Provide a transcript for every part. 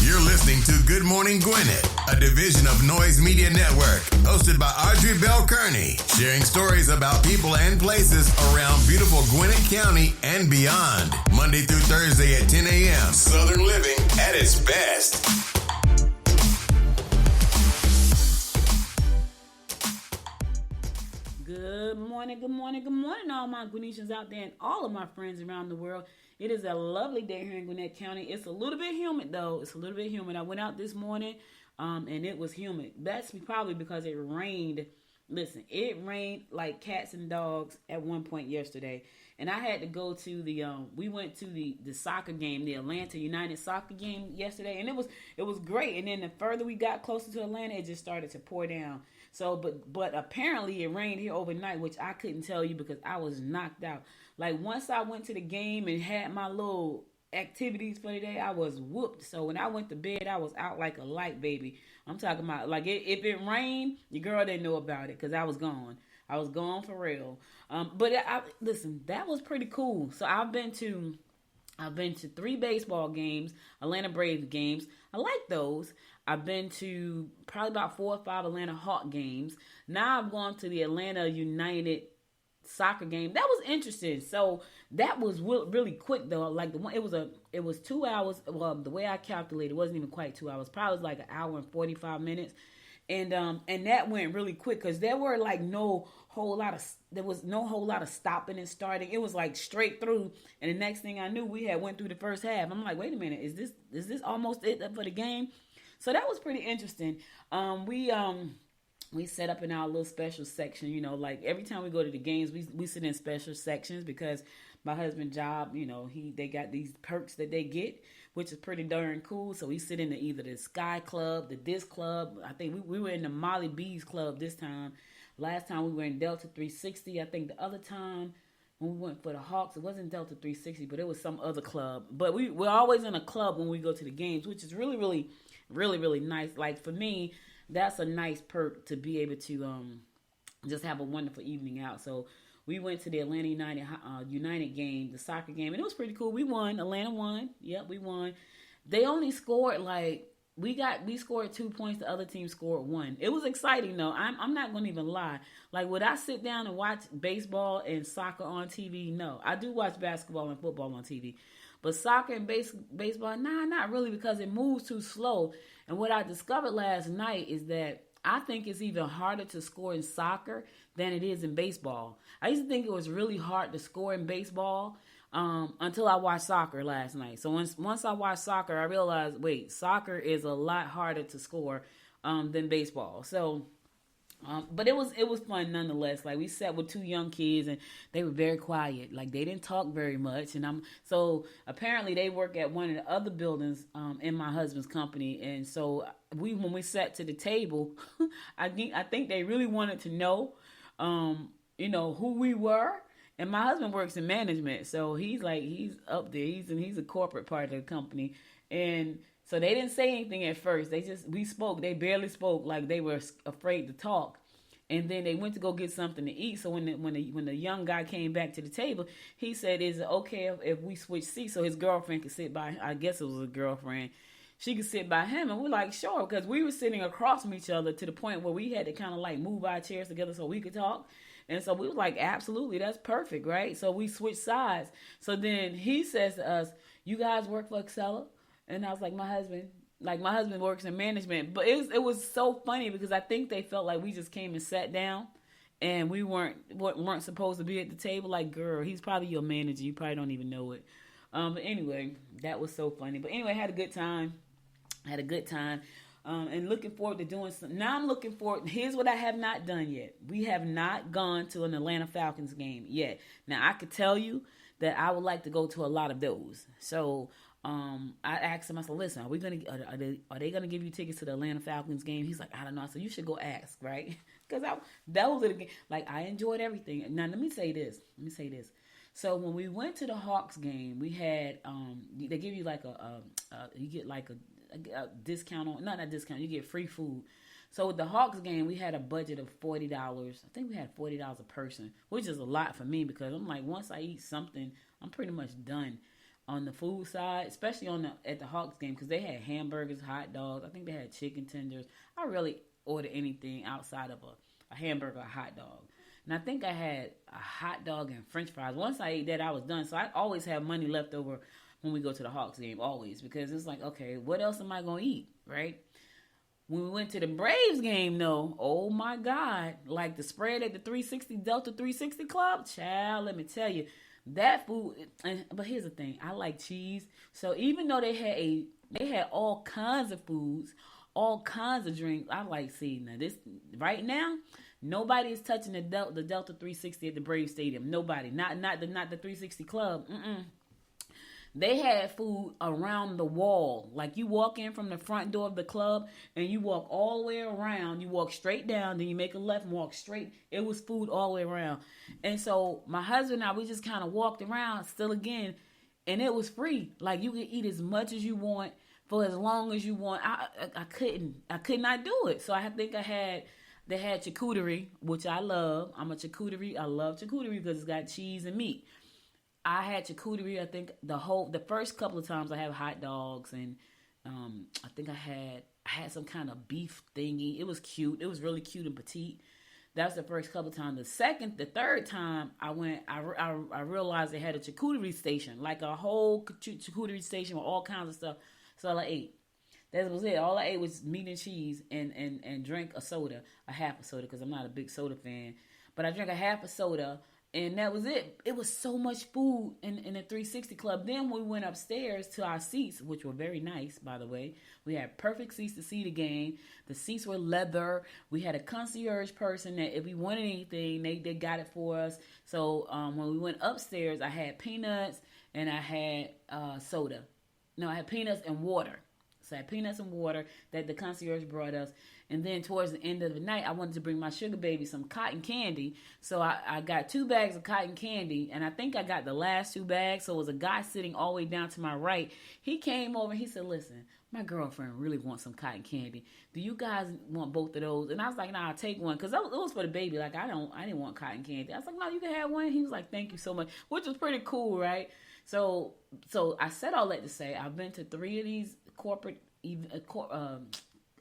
You're listening to Good Morning Gwinnett, a division of Noise Media Network, hosted by Audrey Bell Kearney, sharing stories about people and places around beautiful Gwinnett County and beyond. Monday through Thursday at 10 a.m. Southern living at its best. Good morning, all my Gwinnetians out there and all of my friends around the world. It is a lovely day here in Gwinnett County. It's a little bit humid, though. I went out this morning, and it was humid. That's probably because it rained. Listen, it rained like cats and dogs at one point yesterday. And I had to go to we went to the soccer game, the Atlanta United soccer game yesterday. And it was great. And then the further we got closer to Atlanta, it just started to pour down. So, but apparently it rained here overnight, which I couldn't tell you because I was knocked out. Like once I went to the game and had my little activities for the day, I was whooped. So when I went to bed, I was out like a light, baby. I'm talking about like if it rained, your girl didn't know about it because I was gone. I was gone for real. Listen, that was pretty cool. So I've been to 3 baseball games, Atlanta Braves games. I like those. I've been to probably about 4 or 5 Atlanta Hawk games. Now I've gone to the Atlanta United soccer game. That was interesting. So that was really quick though. Like it was 2 hours. Well, the way I calculated, it wasn't even quite 2 hours. Probably like an hour and 45 minutes. And that went really quick because there was no whole lot of stopping and starting. It was like straight through. And the next thing I knew, we had went through the first half. I'm like, wait a minute, is this almost it for the game? So that was pretty interesting. We set up in our little special section, like every time we go to the games, we sit in special sections because my husband's job, they got these perks that they get, which is pretty darn cool. So we sit in either the Sky Club, the Disc Club. I think we were in the Molly Bees Club this time. Last time we were in Delta 360. I think the other time when we went for the Hawks, it wasn't Delta 360, but it was some other club. But we're always in a club when we go to the games, which is really, really, really, really nice. Like for me, that's a nice perk to be able to just have a wonderful evening out. So we went to the Atlanta United game, the soccer game, and it was pretty cool. We won. Atlanta won. Yep, we won. They only scored we scored 2 points. The other team scored 1. It was exciting though. I'm not going to even lie. Like, would I sit down and watch baseball and soccer on TV? No. I do watch basketball and football on TV. But soccer and baseball, not really, because it moves too slow. And what I discovered last night is that I think it's even harder to score in soccer than it is in baseball. I used to think it was really hard to score in baseball until I watched soccer last night. So once I watched soccer, I realized, wait, soccer is a lot harder to score than baseball. So, but it was fun nonetheless. Like, we sat with 2 young kids and they were very quiet. Like, they didn't talk very much. And so apparently they work at one of the other buildings in my husband's company. And so when we sat to the table, I think they really wanted to know, who we were. And my husband works in management, so he's up there. He's a corporate part of the company, and so they didn't say anything at first. We spoke. They barely spoke, like they were afraid to talk. And then they went to go get something to eat. So when the young guy came back to the table, he said, "Is it okay if we switch seats so his girlfriend could sit by?" I guess it was a girlfriend. She could sit by him, and we're like, sure, because we were sitting across from each other to the point where we had to kind of like move our chairs together so we could talk. And so we were like, absolutely, that's perfect, right? So we switched sides. So then he says to us, "You guys work for Excella?" And I was like, my husband works in management. But it was so funny because I think they felt like we just came and sat down and we weren't supposed to be at the table. Like, girl, he's probably your manager. You probably don't even know it. But anyway, that was so funny. But anyway, I had a good time. And looking forward to doing some. Now I'm looking forward. Here's what I have not done yet. We have not gone to an Atlanta Falcons game yet. Now I could tell you that I would like to go to a lot of those. So I asked him. I said, "Listen, are they gonna give you tickets to the Atlanta Falcons game?" He's like, "I don't know." I said, "You should go ask, right?" Because those are the games. Like, I enjoyed everything. Now let me say this. So when we went to the Hawks game, we had they give you like you get like a discount on, not a discount, you get free food. So with the Hawks game, we had a budget of $40. I think we had $40 a person, which is a lot for me because I'm like, once I eat something, I'm pretty much done. on the food side, especially at the Hawks game, because they had hamburgers, hot dogs. I think they had chicken tenders. I really order anything outside of a hamburger, a hot dog. And I think I had a hot dog and French fries. Once I ate that, I was done. So I always have money left over when we go to the Hawks game, always, because it's like, okay, what else am I going to eat, right? When we went to the Braves game, though, oh my God, like the spread at the 360 Delta 360 Club, child, let me tell you, that food. But here's the thing, I like cheese, so even though they had all kinds of foods, all kinds of drinks, I like seeing that. This right now, nobody is touching the Delta 360 at the Braves Stadium. Nobody, not the 360 Club. They had food around the wall. Like you walk in from the front door of the club and you walk all the way around. You walk straight down, then you make a left and walk straight. It was food all the way around. And so my husband and I, we just kind of walked around still again, and it was free. Like you could eat as much as you want for as long as you want. I could not do it. So I think they had charcuterie, which I love. I love charcuterie because it's got cheese and meat. I had charcuterie. I think the first couple of times I had hot dogs, and I think I had some kind of beef thingy. It was cute. It was really cute and petite. That was the first couple of times. The third time I went, I realized they had a charcuterie station, like a whole charcuterie station with all kinds of stuff. So I ate. That was it. All I ate was meat and cheese and drank a half a soda, because I'm not a big soda fan. But I drank a half a soda. And that was it. It was so much food in the 360 Club. Then we went upstairs to our seats, which were very nice, by the way. We had perfect seats to see the game. The seats were leather. We had a concierge person that if we wanted anything, they got it for us. So when we went upstairs, I had peanuts and I had soda. No, I had peanuts and water. So I had peanuts and water that the concierge brought us. And then towards the end of the night, I wanted to bring my sugar baby some cotton candy. So I got 2 bags of cotton candy, and I think I got the last 2 bags. So it was a guy sitting all the way down to my right. He came over and he said, listen, my girlfriend really wants some cotton candy. Do you guys want both of those? And I was like, nah, I'll take one. Because it was for the baby. Like, I didn't want cotton candy. I was like, no, you can have one. He was like, thank you so much, which was pretty cool, right? So I said all that to say I've been to 3 of these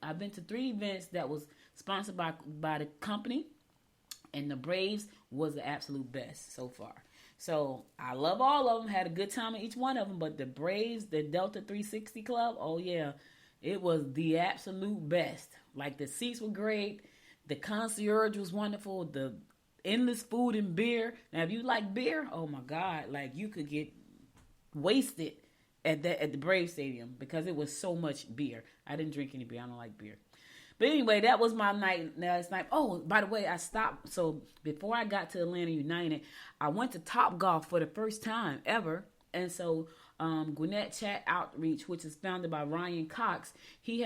I've been to 3 events that was sponsored by the company, and the Braves was the absolute best so far. So I love all of them. Had a good time at each one of them, but the Braves, the Delta 360 Club, oh yeah, it was the absolute best. Like the seats were great, the concierge was wonderful, the endless food and beer. Now if you like beer, oh my God, like you could get wasted at the Brave Stadium because it was so much beer. I didn't drink any beer. I don't like beer. But anyway, that was my night last night. Oh, by the way, I stopped. So before I got to Atlanta United, I went to Top Golf for the first time ever. And so Gwinnett Chat Outreach, which is founded by Ryan Cox, he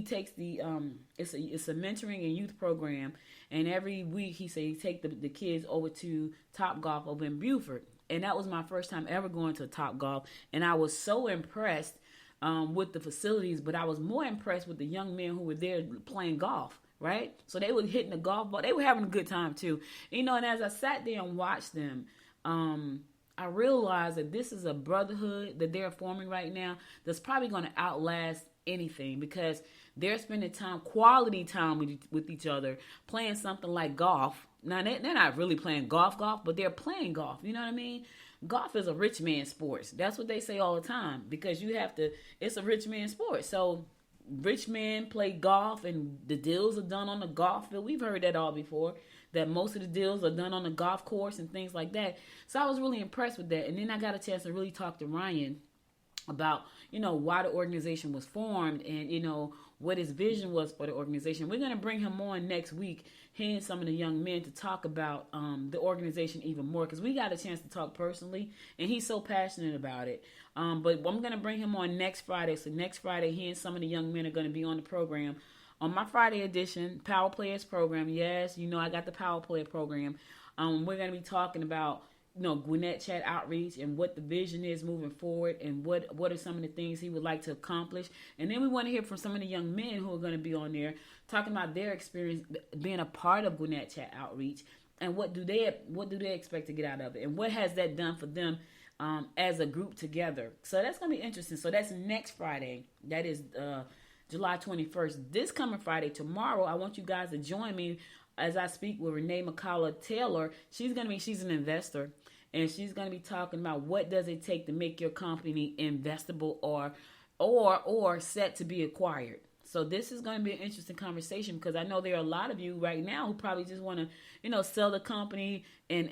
takes the it's a mentoring and youth program, and every week he take the kids over to Top Golf over in Beaufort. And that was my first time ever going to Top Golf. And I was so impressed with the facilities, but I was more impressed with the young men who were there playing golf, right? So they were hitting the golf ball. They were having a good time too. And as I sat there and watched them, I realized that this is a brotherhood that they're forming right now that's probably going to outlast anything, because they're spending quality time with each other, playing something like golf. Now, they're not really playing golf, but they're playing golf. You know what I mean? Golf is a rich man sport. That's what they say all the time, because it's a rich man sport. So rich men play golf and the deals are done on the golf field. We've heard that all before, that most of the deals are done on the golf course and things like that. So I was really impressed with that. And then I got a chance to really talk to Ryan about, why the organization was formed and, what his vision was for the organization. We're going to bring him on next week, he and some of the young men, to talk about the organization even more, because we got a chance to talk personally, and he's so passionate about it. But I'm going to bring him on next Friday. So next Friday, he and some of the young men are going to be on the program. On my Friday edition, Power Players program, yes, I got the Power Player program. We're going to be talking about Gwinnett Chat Outreach and what the vision is moving forward, and what are some of the things he would like to accomplish. And then we want to hear from some of the young men who are going to be on there talking about their experience being a part of Gwinnett Chat Outreach, and what do they expect to get out of it, and what has that done for them as a group together. So that's going to be interesting. So that's next Friday. That is July 21st. This coming Friday, tomorrow, I want you guys to join me as I speak with Renee McCullough Taylor. She's an investor, and she's going to be talking about what does it take to make your company investable or set to be acquired. So this is going to be an interesting conversation because I know there are a lot of you right now who probably just want to, sell the company and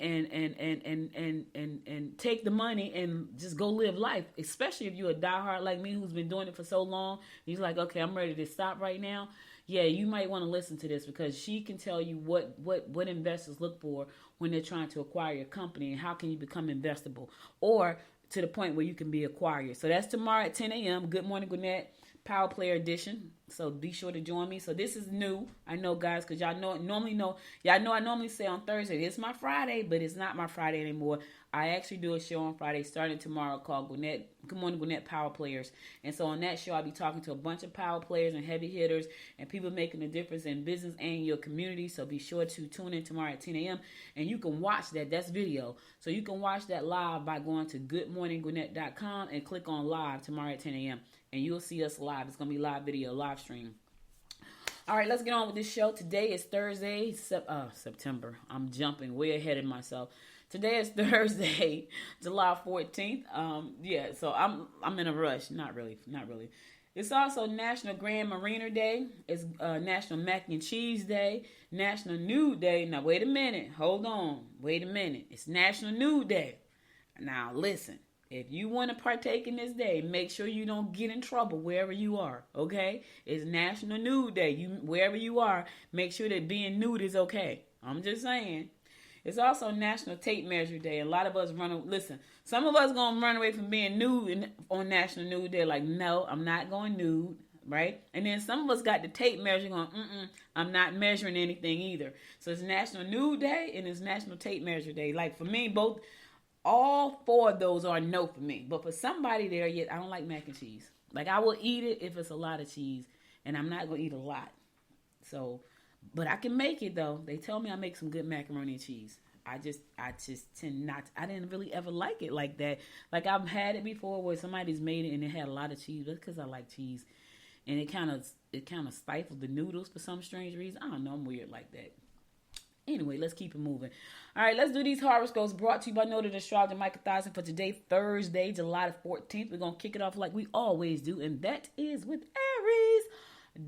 take the money and just go live life. Especially if you're a diehard like me who's been doing it for so long. You're like, okay, I'm ready to stop right now. Yeah, you might want to listen to this because she can tell you what investors look for when they're trying to acquire your company and how can you become investable or to the point where you can be acquired. So that's tomorrow at 10 a.m. Good Morning Gwinnett Power Player Edition. So be sure to join me. So this is new. I know, guys, because y'all know I normally say on Thursday, it's my Friday, but it's not my Friday anymore. I actually do a show on Friday starting tomorrow called Good Morning Gwinnett Power Players. And so on that show, I'll be talking to a bunch of power players and heavy hitters and people making a difference in business and your community. So be sure to tune in tomorrow at 10 a.m. And you can watch that. That's video. So you can watch that live by going to goodmorninggwinnett.com and click on live tomorrow at 10 a.m. And you'll see us live. It's going to be live video, live stream. All right, let's get on with this show. Today is Thursday, September. I'm jumping way ahead of myself. Today is Thursday, July 14th. So I'm in a rush. Not really. It's also National Grand Marina Day. It's National Mac and Cheese Day. National Nude Day. Now, wait a minute. Hold on. Wait a minute. It's National Nude Day. Now, listen. If you want to partake in this day, make sure you don't get in trouble wherever you are, okay? It's National Nude Day. Wherever you are, make sure that being nude is okay. I'm just saying. It's also National Tape Measure Day. A lot of us some of us going to run away from being nude on National Nude Day. Like, no, I'm not going nude, right? And then some of us got the tape measure going, I'm not measuring anything either. So it's National Nude Day and it's National Tape Measure Day. Like, for me, all four of those are no for me. But for somebody there, I don't like mac and cheese. Like, I will eat it if it's a lot of cheese. And I'm not going to eat a lot. So, but I can make it, though. They tell me I make some good macaroni and cheese. I just tend not. I didn't really ever like it like that. Like, I've had it before where somebody's made it and it had a lot of cheese. That's because I like cheese. And it kind of stifled the noodles for some strange reason. I don't know. I'm weird like that. Anyway, let's keep it moving. All right, let's do these horoscopes brought to you by Noted Astrologer Michael Thompson for today, Thursday, July the 14th. We're going to kick it off like we always do, and that is with Aries.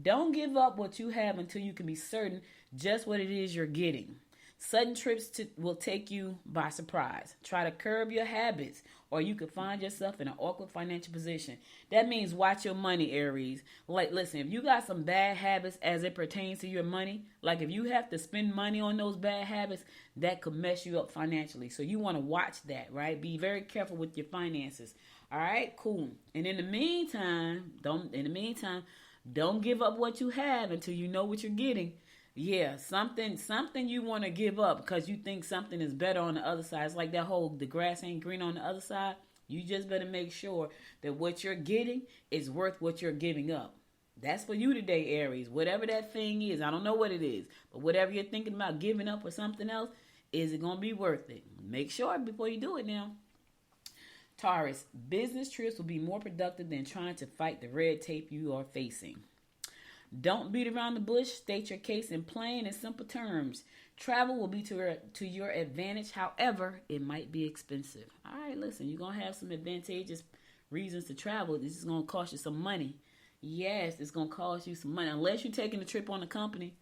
Don't give up what you have until you can be certain just what it is you're getting. Sudden trips will take you by surprise. Try to curb your habits, or you could find yourself in an awkward financial position. That means watch your money, Aries. Like, listen, if you got some bad habits as it pertains to your money, like if you have to spend money on those bad habits, that could mess you up financially. So you want to watch that, right? Be very careful with your finances. All right, cool. And in the meantime, don't give up what you have until you know what you're getting. Yeah, something you want to give up because you think something is better on the other side. It's like that whole the grass ain't green on the other side. You just better make sure that what you're getting is worth what you're giving up. That's for you today, Aries. Whatever that thing is, I don't know what it is, but whatever you're thinking about giving up for something else, is it going to be worth it? Make sure before you do it now. Taurus, business trips will be more productive than trying to fight the red tape you are facing. Don't beat around the bush. State your case in plain and simple terms. Travel will be to your advantage. However, it might be expensive. All right, listen, you're going to have some advantageous reasons to travel. This is going to cost you some money. Yes, it's going to cost you some money. Unless you're taking the trip on the company.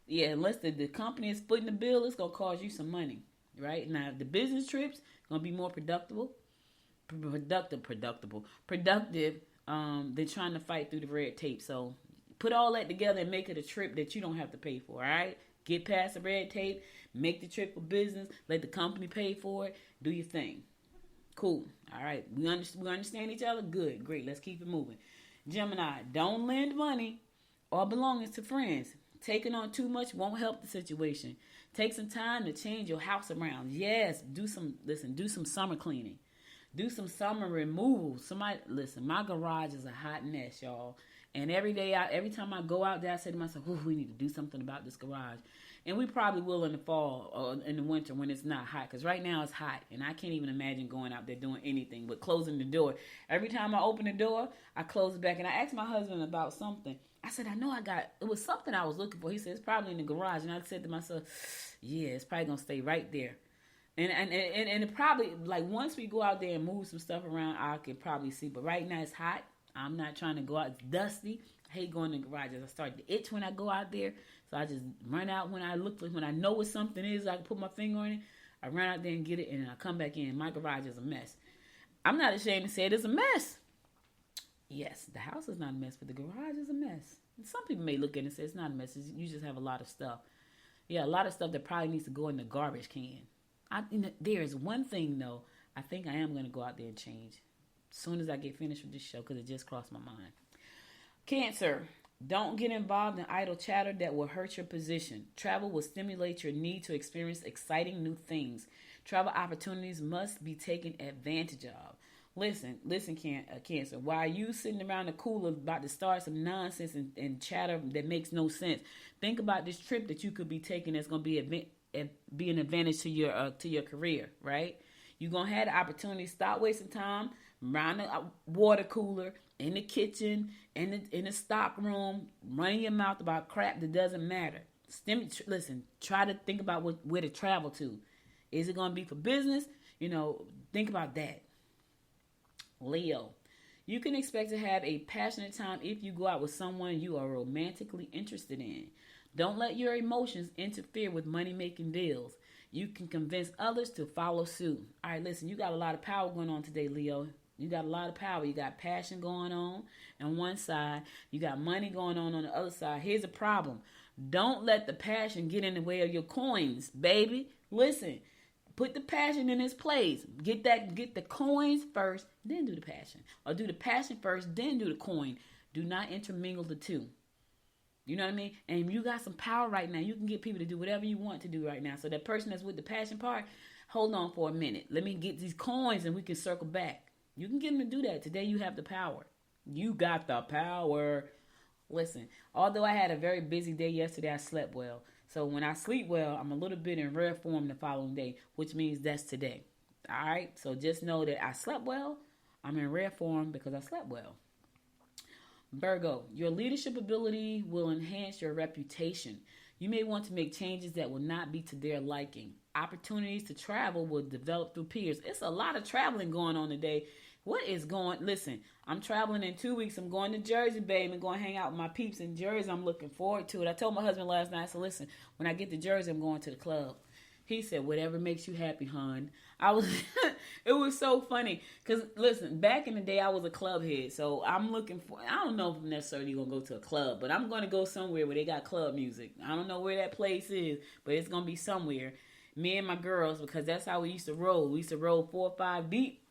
Yeah, unless the company is footing the bill, it's going to cost you some money. Right? Now, the business trips going to be more productive than trying to fight through the red tape. So, put all that together and make it a trip that you don't have to pay for, all right? Get past the red tape, make the trip for business, let the company pay for it, do your thing. Cool. All right, we understand each other? Good, great, let's keep it moving. Gemini, don't lend money or belongings to friends. Taking on too much won't help the situation. Take some time to change your house around. Yes, do some summer cleaning. Do some summer removal. My garage is a hot mess, y'all. And every time I go out there, I say to myself, we need to do something about this garage. And we probably will in the fall or in the winter when it's not hot. Because right now it's hot. And I can't even imagine going out there doing anything but closing the door. Every time I open the door, I close it back. And I asked my husband about something. I said, I know it was something I was looking for. He said, it's probably in the garage. And I said to myself, yeah, it's probably going to stay right there. And it probably, like, once we go out there and move some stuff around, I can probably see. But right now it's hot. I'm not trying to go out. It's dusty. I hate going in the garages. I start to itch when I go out there. So I just run out when I know what something is. I can put my finger on it. I run out there and get it, and I come back in. My garage is a mess. I'm not ashamed to say it is a mess. Yes, the house is not a mess, but the garage is a mess. And some people may look at it and say it's not a mess. You just have a lot of stuff. Yeah, a lot of stuff that probably needs to go in the garbage can. There is one thing, though, I think I am going to go out there and change as soon as I get finished with this show because it just crossed my mind. Cancer, don't get involved in idle chatter that will hurt your position. Travel will stimulate your need to experience exciting new things. Travel opportunities must be taken advantage of. Listen, Cancer, while you sitting around the cooler about to start some nonsense and chatter that makes no sense, think about this trip that you could be taking that's going to be an advantage to your career, right? You're going to have the opportunity to stop wasting time around the water cooler, in the kitchen, in the stock room, running your mouth about crap that doesn't matter. Listen, try to think about where to travel to. Is it going to be for business? Think about that. Leo, you can expect to have a passionate time if you go out with someone you are romantically interested in. Don't let your emotions interfere with money-making deals. You can convince others to follow suit. All right, listen, you got a lot of power going on today, Leo. You got a lot of power. You got passion going on one side. You got money going on the other side. Here's a problem. Don't let the passion get in the way of your coins, baby. Listen, put the passion in its place. Get the coins first, then do the passion. Or do the passion first, then do the coin. Do not intermingle the two. You know what I mean? And you got some power right now. You can get people to do whatever you want to do right now. So that person that's with the passion part, hold on for a minute. Let me get these coins and we can circle back. You can get them to do that. Today you have the power. You got the power. Listen, although I had a very busy day yesterday, I slept well. So when I sleep well, I'm a little bit in rare form the following day, which means that's today. All right? So just know that I slept well. I'm in rare form because I slept well. Virgo, your leadership ability will enhance your reputation. You may want to make changes that will not be to their liking. Opportunities to travel will develop through peers. It's a lot of traveling going on today. Listen, I'm traveling in 2 weeks. I'm going to Jersey, babe, and going to hang out with my peeps in Jersey. I'm looking forward to it. I told my husband last night, I said, listen, when I get to Jersey, I'm going to the club. He said, whatever makes you happy, hon. It was so funny. Because, listen, back in the day, I was a club head. So I'm looking for, I don't know if I'm necessarily going to go to a club, but I'm going to go somewhere where they got club music. I don't know where that place is, but it's going to be somewhere. Me and my girls, because that's how we used to roll. We used to roll 4 or 5 deep.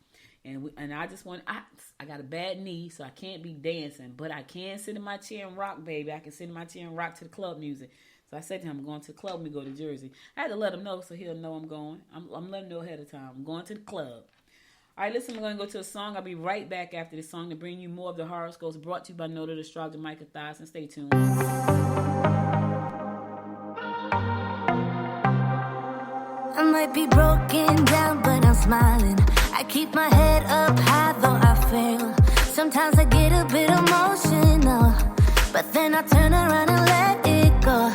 And I just want, I got a bad knee, so I can't be dancing. But I can sit in my chair and rock, baby. I can sit in my chair and rock to the club music. So I said to him, I'm going to the club when we go to Jersey. I had to let him know so he'll know I'm going. I'm letting him know ahead of time. I'm going to the club. All right, listen, we're going to go to a song. I'll be right back after this song to bring you more of the horoscopes brought to you by Noted Astrologer Micah Thies. And stay tuned. I might be broken down, but I'm smiling. I keep my head up high, though I fail. Sometimes I get a bit emotional, but then I turn around and let it go.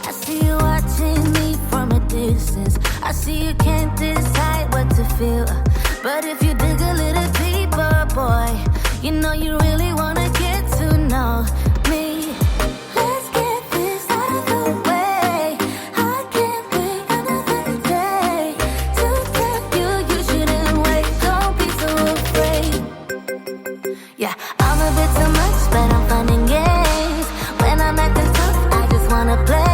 I see you watching me from a distance. I see you can't decide what to feel. But if you dig a little deeper, boy, you know you really wanna get to know me. Let's get this out of the way. I can't wait another day to tell you shouldn't wait. Don't be so afraid. Yeah, I'm a bit too much, but I'm fun and games. When I'm acting tough, I just wanna play.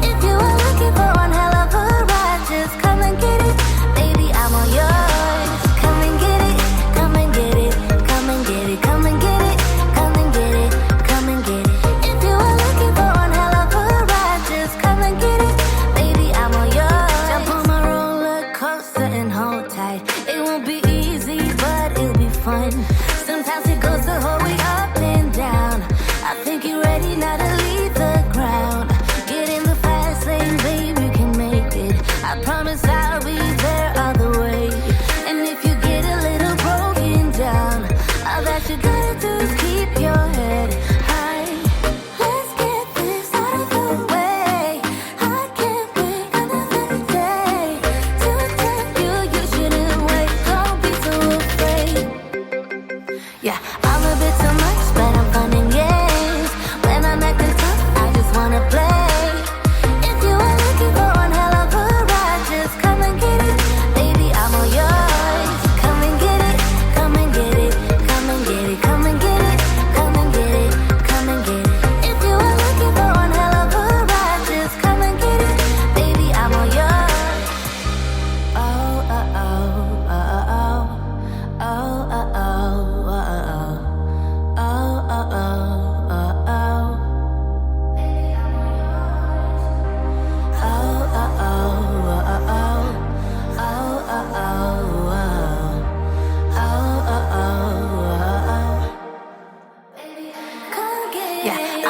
If you are looking for one hell of a ride, just come and get it. Baby, I'm all yours. Come and get it, come and get it, come and get it, come and get it, come and get it, come and get it. If you are looking for one hell of a ride, just come and get it. Baby, I'm all yours. Jump on my roller coaster and hold tight. It won't be easy, but it'll be fun. Sometimes it goes the whole week.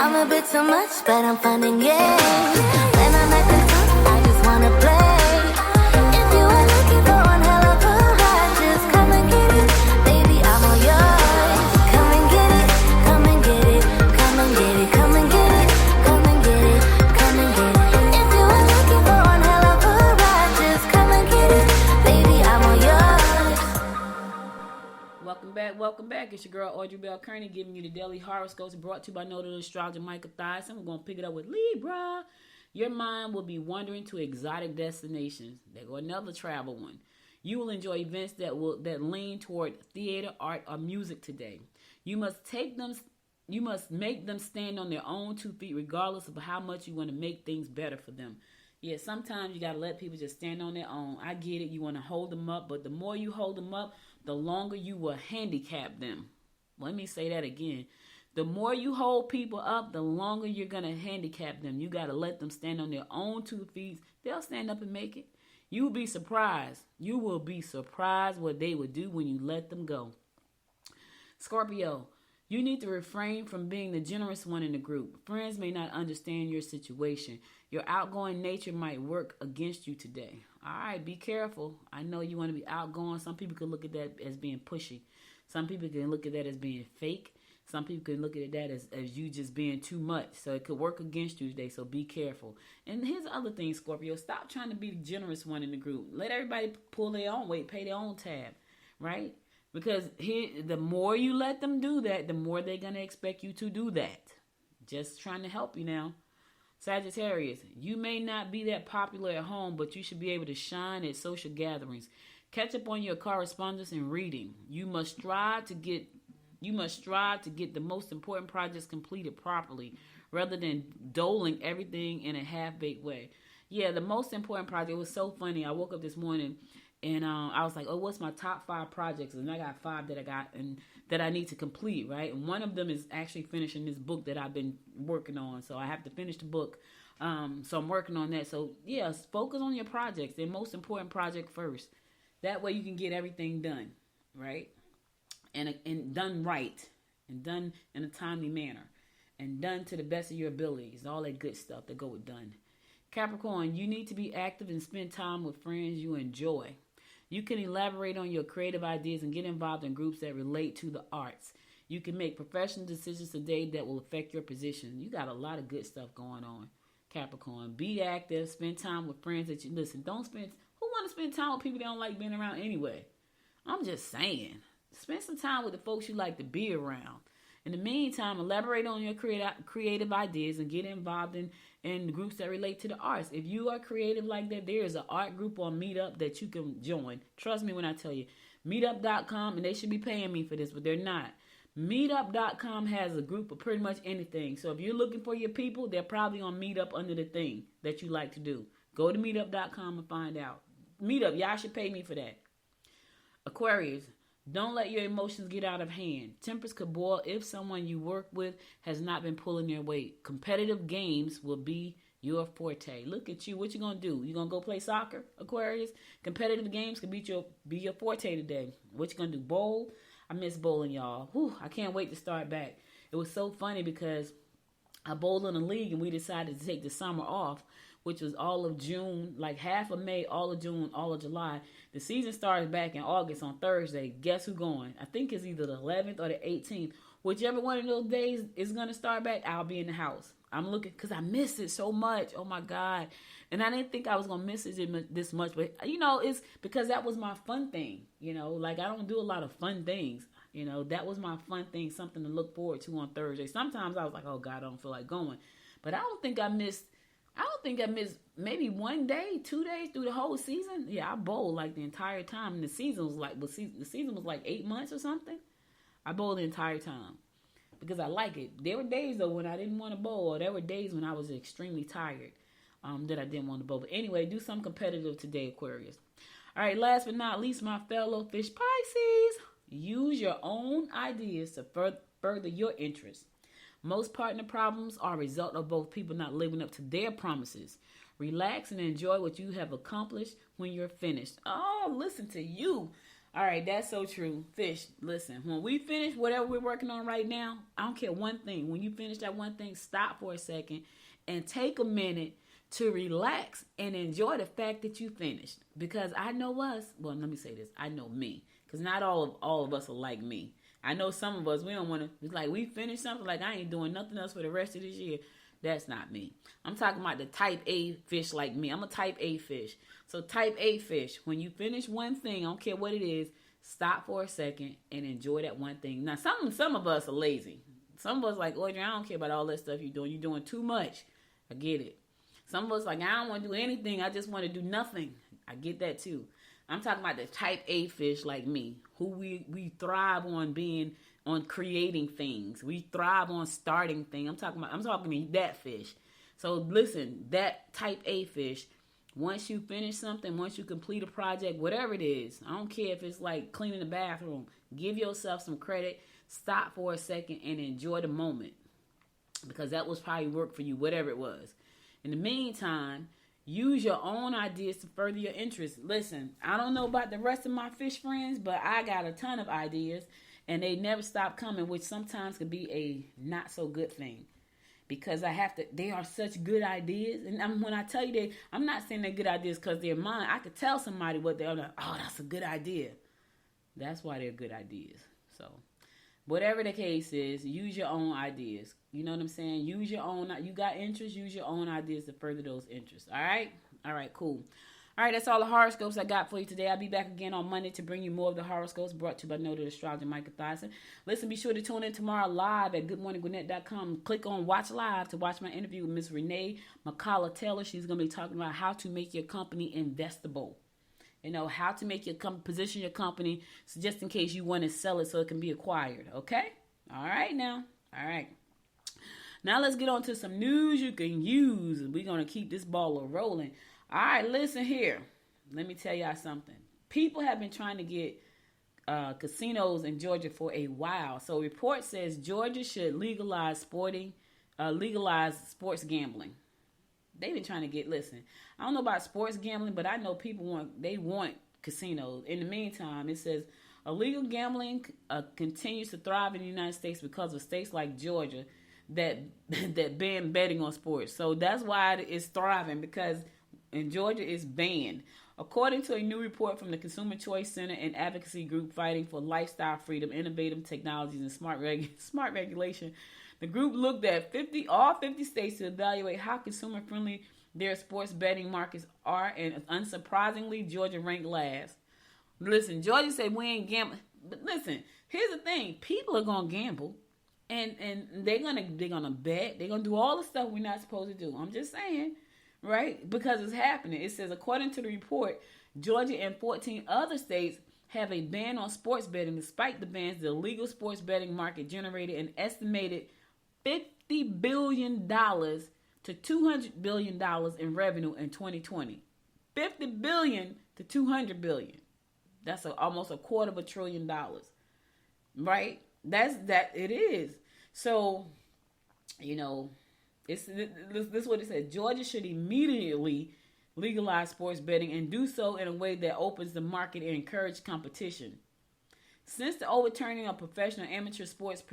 I'm a bit too much, but I'm fun and games. When I'm at the top, I just wanna play. If you are looking for one hell of a ride, just come and get it, baby, I'm all yours. Come and get it, come and get it, come and get it, come and get it, come and get it, come and get it. If you are looking for one hell of a ride, just come and get it, baby, I'm all yours. Welcome back. It's your girl Audrey Bell Kearney giving you the daily horoscopes brought to you by notable astrologer Michael Thyssen. We're going to pick it up with Libra. Your mind will be wandering to exotic destinations. There go another travel one. You will enjoy events that lean toward theater, art, or music today. You must make them stand on their own 2 feet regardless of how much you want to make things better for them. Yeah, sometimes you got to let people just stand on their own. I get it. You want to hold them up, but the more you hold them up, the longer you will handicap them. Let me say that again. The more you hold people up, the longer you're going to handicap them. You got to let them stand on their own 2 feet. They'll stand up and make it. You will be surprised. You will be surprised what they would do when you let them go. Scorpio, you need to refrain from being the generous one in the group. Friends may not understand your situation. Your outgoing nature might work against you today. All right, be careful. I know you want to be outgoing. Some people could look at that as being pushy. Some people can look at that as being fake. Some people can look at that as you just being too much. So it could work against you today, so be careful. And here's the other thing, Scorpio. Stop trying to be the generous one in the group. Let everybody pull their own weight, pay their own tab, right? Because the more you let them do that, the more they're going to expect you to do that. Just trying to help you now. Sagittarius, you may not be that popular at home, but you should be able to shine at social gatherings. Catch up on your correspondence and reading. You must strive to get the most important projects completed properly, rather than doling everything in a half-baked way. Yeah, the most important project, it was so funny. I woke up this morning and I was like, oh, what's my top 5 projects? And I got 5 that I need to complete, right? And one of them is actually finishing this book that I've been working on. So I have to finish the book. So I'm working on that. So, yeah, focus on your projects, the most important project first. That way you can get everything done, right? And done right. And done in a timely manner. And done to the best of your abilities. All that good stuff that go with done. Capricorn, you need to be active and spend time with friends you enjoy. You can elaborate on your creative ideas and get involved in groups that relate to the arts. You can make professional decisions today that will affect your position. You got a lot of good stuff going on, Capricorn. Be active. Spend time with friends that you listen. Who want to spend time with people that don't like being around anyway? I'm just saying. Spend some time with the folks you like to be around. In the meantime, elaborate on your creative ideas and get involved in groups that relate to the arts. If you are creative like that, there is an art group or meetup that you can join. Trust me when I tell you. Meetup.com, and they should be paying me for this, but they're not. Meetup.com has a group of pretty much anything. So if you're looking for your people, they're probably on Meetup under the thing that you like to do. Go to Meetup.com and find out. Meetup, y'all should pay me for that. Aquarius. Don't let your emotions get out of hand. Tempers could boil if someone you work with has not been pulling their weight. Competitive games will be your forte. Look at you. What you going to do? You going to go play soccer, Aquarius? Competitive games could be your forte today. What you going to do? Bowl? I miss bowling, y'all. Whew, I can't wait to start back. It was so funny because I bowled in a league and we decided to take the summer off, which was all of June, like half of May, all of June, all of July. The season starts back in August on Thursday. Guess who's going? I think it's either the 11th or the 18th. Whichever one of those days is going to start back, I'll be in the house. I'm looking because I miss it so much. Oh, my God. And I didn't think I was going to miss it this much. But, it's because that was my fun thing. Like I don't do a lot of fun things. That was my fun thing, something to look forward to on Thursday. Sometimes I was like, oh, God, I don't feel like going. But I don't think I missed maybe 1 day, 2 days through the whole season. Yeah, I bowled like the entire time. And the season was like 8 months or something. I bowled the entire time because I like it. There were days though when I didn't want to bowl, or there were days when I was extremely tired that I didn't want to bowl. But anyway, do something competitive today, Aquarius. All right, last but not least, my fellow fish Pisces. Use your own ideas to further your interests. Most partner problems are a result of both people not living up to their promises. Relax and enjoy what you have accomplished when you're finished. Oh, listen to you. All right, that's so true. Fish, listen, when we finish whatever we're working on right now, I don't care one thing. When you finish that one thing, stop for a second and take a minute to relax and enjoy the fact that you finished. Because I know us, well, let me say this, I know me. Because not all of us are like me. I know some of us, we don't want to, it's like we finished something like I ain't doing nothing else for the rest of this year. That's not me. I'm talking about the type A fish like me. I'm a type A fish. So type A fish, when you finish one thing, I don't care what it is, stop for a second and enjoy that one thing. Now, some of us are lazy. Some of us like, Audrey, I don't care about all that stuff you're doing. You're doing too much. I get it. Some of us like, I don't want to do anything. I just want to do nothing. I get that too. I'm talking about the type A fish like me, who we thrive on creating things. We thrive on starting things. I'm talking to that fish. So listen, that type A fish, once you finish something, once you complete a project, whatever it is, I don't care if it's like cleaning the bathroom, give yourself some credit, stop for a second and enjoy the moment. Because that was probably work for you, whatever it was. In the meantime, use your own ideas to further your interests. Listen, I don't know about the rest of my fish friends, but I got a ton of ideas, and they never stop coming, which sometimes can be a not so good thing. Because they are such good ideas. And when I tell you I'm not saying they're good ideas because they're mine. I could tell somebody what they're like, oh, that's a good idea. That's why they're good ideas. So, whatever the case is, use your own ideas. You know what I'm saying? Use your own. You got interests, use your own ideas to further those interests. All right? All right, cool. All right, that's all the horoscopes I got for you today. I'll be back again on Monday to bring you more of the horoscopes brought to you by noted astrologer Micah Thyssen. Listen, be sure to tune in tomorrow live at goodmorninggwinnett.com. Click on Watch Live to watch my interview with Miss Renee McCullough Taylor. She's going to be talking about how to make your company investable. You know, how to make your position your company so just in case you want to sell it so it can be acquired. Okay? All right now. All right. Now let's get on to some news you can use. We're going to keep this ball rolling. All right, listen here. Let me tell y'all something. People have been trying to get casinos in Georgia for a while. So a report says Georgia should legalize sports gambling. They've been trying to listen, I don't know about sports gambling, but I know people want casinos. In the meantime, it says illegal gambling continues to thrive in the United States because of states like Georgia that ban betting on sports. So that's why it's thriving, because in Georgia it's banned. According to a new report from the Consumer Choice Center and advocacy group fighting for lifestyle freedom, innovative technologies, and smart regulation, the group looked at all 50 states to evaluate how consumer-friendly their sports betting markets are, and unsurprisingly, Georgia ranked last. Listen, Georgia said we ain't gambling, but listen, here's the thing: people are gonna gamble, and they're gonna bet, they're gonna do all the stuff we're not supposed to do. I'm just saying. Right? Because it's happening. It says, according to the report, Georgia and 14 other states have a ban on sports betting. Despite the bans, the illegal sports betting market generated an estimated $50 billion to $200 billion in revenue in 2020. $50 billion to $200 billion. That's almost $250 billion. Right? It is. So, you know, this is what it said. Georgia should immediately legalize sports betting and do so in a way that opens the market and encourages competition. Since the overturning of Professional Amateur Sports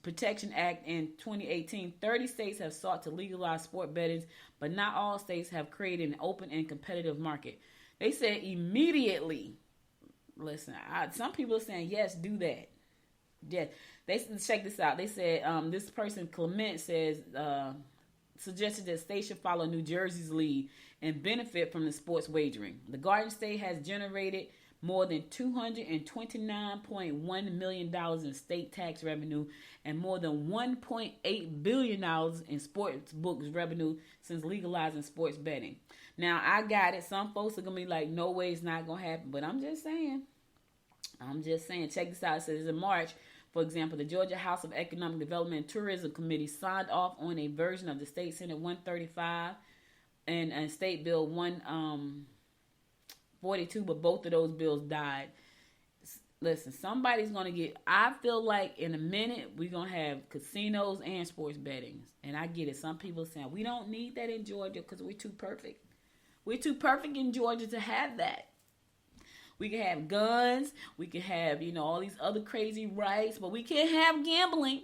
Protection Act in 2018, 30 states have sought to legalize sport betting, but not all states have created an open and competitive market. They said immediately. Listen, some people are saying, yes, do that. Yes. They check this out. They said, this person, Clement, suggested that states should follow New Jersey's lead and benefit from the sports wagering. The Garden State has generated more than $229.1 million in state tax revenue and more than $1.8 billion in sports books revenue since legalizing sports betting. Now, I got it. Some folks are going to be like, no way, it's not going to happen. But I'm just saying. Check this out. It says in March, for example, the Georgia House of Economic Development and Tourism Committee signed off on a version of the State Senate 135 and State Bill 142, but both of those bills died. Listen, somebody's going to get, I feel like in a minute, we're going to have casinos and sports betting. And I get it. Some people are saying, we don't need that in Georgia because we're too perfect. We're too perfect in Georgia to have that. We can have guns. We can have, all these other crazy rights. But we can't have gambling.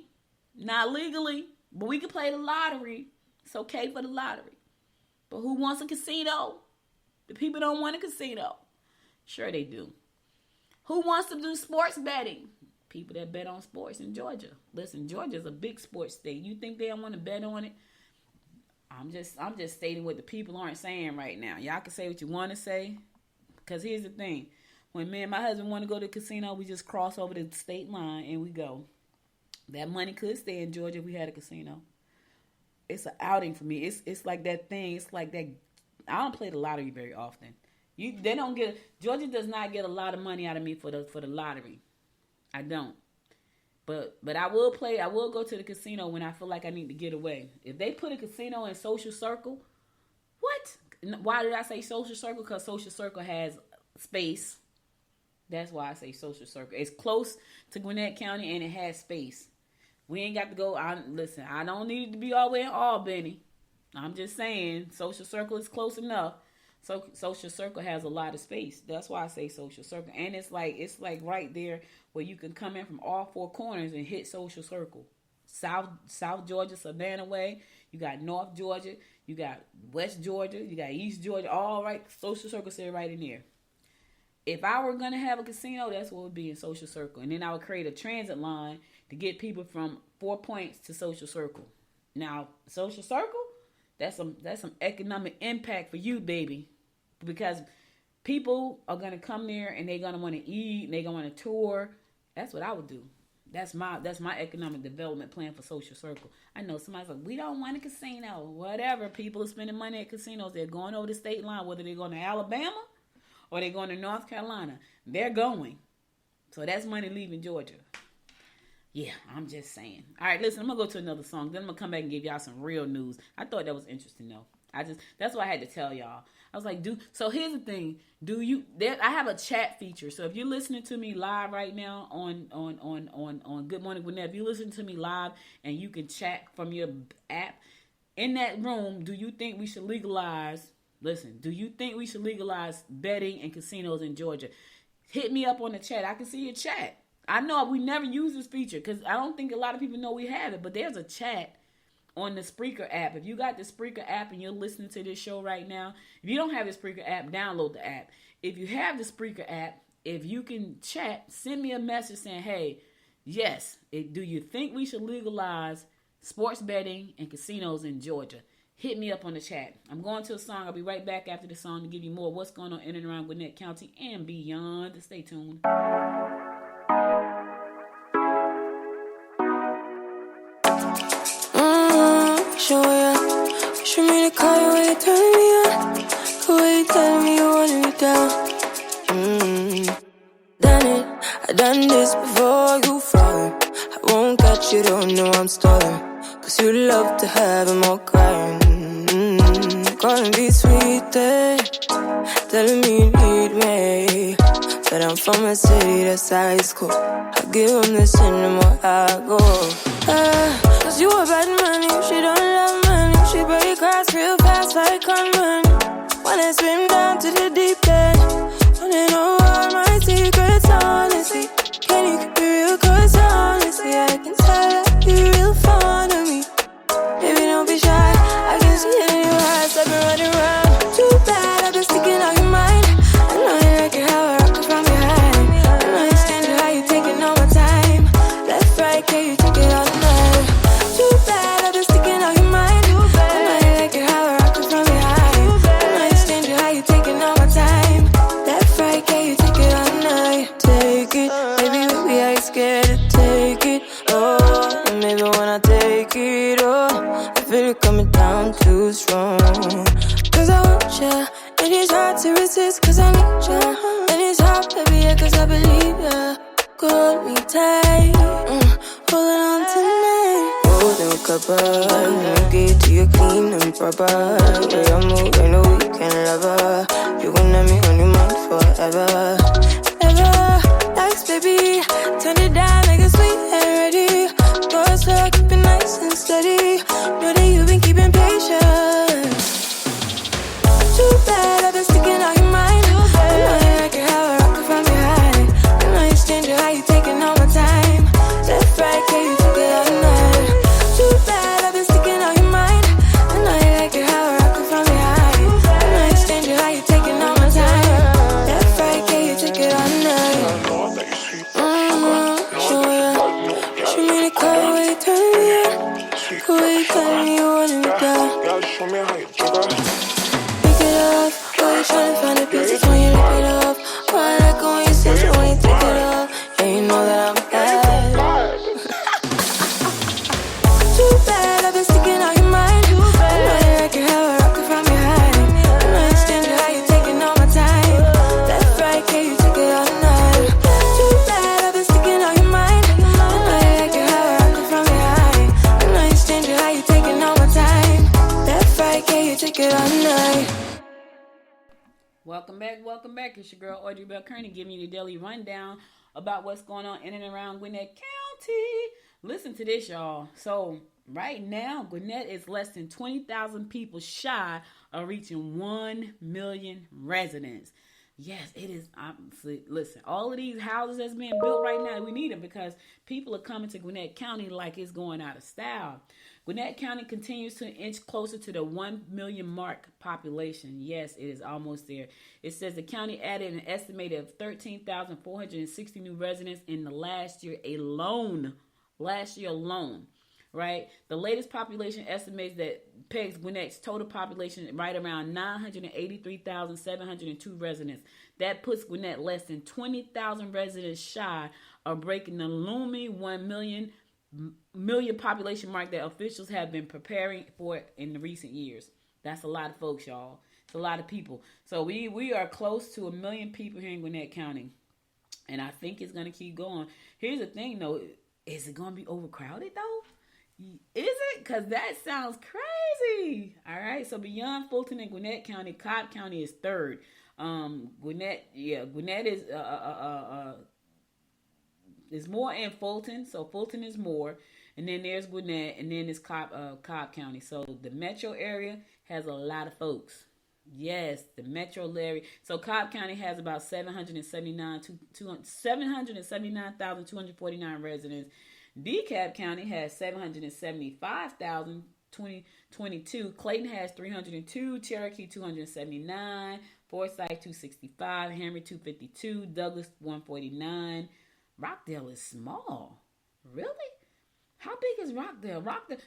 Not legally. But we can play the lottery. It's okay for the lottery. But who wants a casino? The people don't want a casino. Sure they do. Who wants to do sports betting? People that bet on sports in Georgia. Listen, Georgia's a big sports state. You think they don't want to bet on it? I'm just stating what the people aren't saying right now. Y'all can say what you want to say. Because here's the thing. When me and my husband want to go to the casino, we just cross over the state line and we go. That money could stay in Georgia if we had a casino. It's an outing for me. It's like that thing. It's like that. I don't play the lottery very often. Georgia does not get a lot of money out of me for the lottery. I don't. But I will go to the casino when I feel like I need to get away. If they put a casino in Social Circle, what? Why did I say Social Circle? Because Social Circle has space. That's why I say Social Circle. It's close to Gwinnett County and it has space. We ain't got to go. Listen, I don't need it to be all the way in Albany. I'm just saying Social Circle is close enough. So Social Circle has a lot of space. That's why I say Social Circle. And it's like right there where you can come in from all four corners and hit Social Circle. South Georgia, Savannah way. You got North Georgia. You got West Georgia. You got East Georgia. All right. Social Circle sit right in there. If I were going to have a casino, that's what would be in Social Circle. And then I would create a transit line to get people from 4 Points to Social Circle. Now, Social Circle, that's some economic impact for you, baby. Because people are going to come there and they're going to want to eat and they're going to want to tour. That's what I would do. That's my economic development plan for Social Circle. I know somebody's like, we don't want a casino. Whatever. People are spending money at casinos. They're going over the state line, whether they're going to Alabama or they're going to North Carolina. They're going. So that's money leaving Georgia. Yeah, I'm just saying. All right, listen, I'm going to go to another song. Then I'm going to come back and give y'all some real news. I thought that was interesting, though. That's what I had to tell y'all. I was like, so here's the thing. I have a chat feature. So if you're listening to me live right now on Good Morning Gwinnett, if you listen to me live and you can chat from your app, in that room, do you think we should legalize betting and casinos in Georgia? Hit me up on the chat. I can see your chat. I know we never use this feature because I don't think a lot of people know we have it, but there's a chat on the Spreaker app. If you got the Spreaker app and you're listening to this show right now, if you don't have the Spreaker app, download the app. If you have the Spreaker app, if you can chat, send me a message saying, hey, yes, do you think we should legalize sports betting and casinos in Georgia? Hit me up on the chat. I'm going to a song. I'll be right back after the song to give you more of what's going on in and around Gwinnett County and beyond. Stay tuned. Wish for me to call you when you turn me on. The way you tell me you want me down. Done it, I done this before you fall. I won't catch you, don't know I'm stalling. Cause you love to have them all crying. Calling me sweet, telling me you need me. But I'm from a city that's high school. I give them this anymore, I go. Cause you a bad man, she don't love money. She break grass real fast like conman. Wanna swim down to the deep end. Wanna know all my secrets, honestly. Can you keep it real? Cause honestly, I can tell that you're real fond of me. Baby, don't be shy, I can see it in your eyes. I've been running around. Too bad, I've been sticking on your mind. I know you like it how I rock it from behind. I know you stand it, how you taking all my time. Left, right, can you take it all night? Too bad, I've been sticking on your mind. I know you like it how I rock it from behind. I know you stand it, how you taking all my time. Left, right, can you take it all night? Take it, baby, I ain't scared to take it. Oh, and maybe when I take it, oh, I feel it coming down too strong. Cause I want ya, and it's hard to resist cause I need ya. And it's hard, baby, yeah, cause I believe ya. Hold me tight, holding on tonight. Holding a couple, let me get to you clean and proper. Way I move, ain't no weekend lover. You gon' let me on your mind forever. Ever, thanks baby, turn it down, make it sweet and ready. Go slow, keep it nice and steady. Know that you've been keeping patience. Too bad, I've been sticking on your mind. I know you like it how I rock it The way you tell me you want me back. Girl, show me how you jiggle. Pick it up, why you tryna find the pieces when you lick it up? Why I go when you sit you when you take it up? And you know that I'm bad. Too bad, I've been sticking on your mind. I know you like it how I rock it from behind. I know you stand how you taking all my time. Left, right, can you take it all night? Too bad, I've been sticking on your mind. I know you like it how I rock it from behind. I know you stand how you taking all my time. Left, right, can you take it all night? Welcome back. It's your girl Audrey Bell Kearney giving you the daily rundown about what's going on in and around Gwinnett County. Listen to this, y'all. So right now, Gwinnett is less than 20,000 people shy of reaching 1 million residents. Yes, it is. Listen, all of these houses that's being built right now, we need them because people are coming to Gwinnett County like it's going out of style. Gwinnett County continues to inch closer to the 1 million mark population. Yes, it is almost there. It says the county added an estimated of 13,460 new residents in the last year alone. Right? The latest population estimates that pegs Gwinnett's total population right around 983,702 residents. That puts Gwinnett less than 20,000 residents shy of breaking the looming 1 million population mark that officials have been preparing for in the recent years. That's a lot of folks, y'all. It's a lot of people. So we are close to 1 million people here in Gwinnett County. And I think it's going to keep going. Here's the thing, though. Is it going to be overcrowded, though? Is it? Because that sounds crazy. All right. So beyond Fulton and Gwinnett County, Cobb County is third. Gwinnett is more in Fulton. So Fulton is more. And then there's Gwinnett. And then there's Cobb County. So the metro area has a lot of folks. Yes, the metro area. So Cobb County has about 779,249 residents. DeKalb County has 775,022. Clayton has 302. Cherokee 279. Forsyth 265. Henry 252. Douglas 149. Rockdale is small. Really? How big is Rockdale?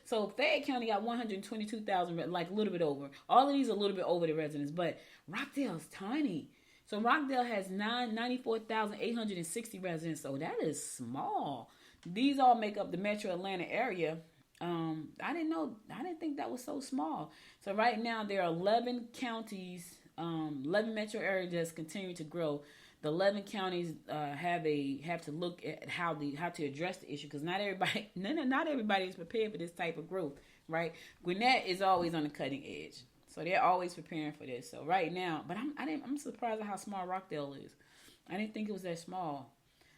So Fayette County got 122,000, like a little bit over. All of these are a little bit over the residents, but Rockdale's tiny. So Rockdale has 94,860 residents, so that is small. These all make up the metro Atlanta area. I didn't think that was so small. So right now there are 11 counties, 11 metro areas that's continuing to grow. The 11 counties have to look at how to address the issue because not everybody is prepared for this type of growth, right? Gwinnett is always on the cutting edge, so they're always preparing for this. So right now, but I'm surprised at how small Rockdale is. I didn't think it was that small.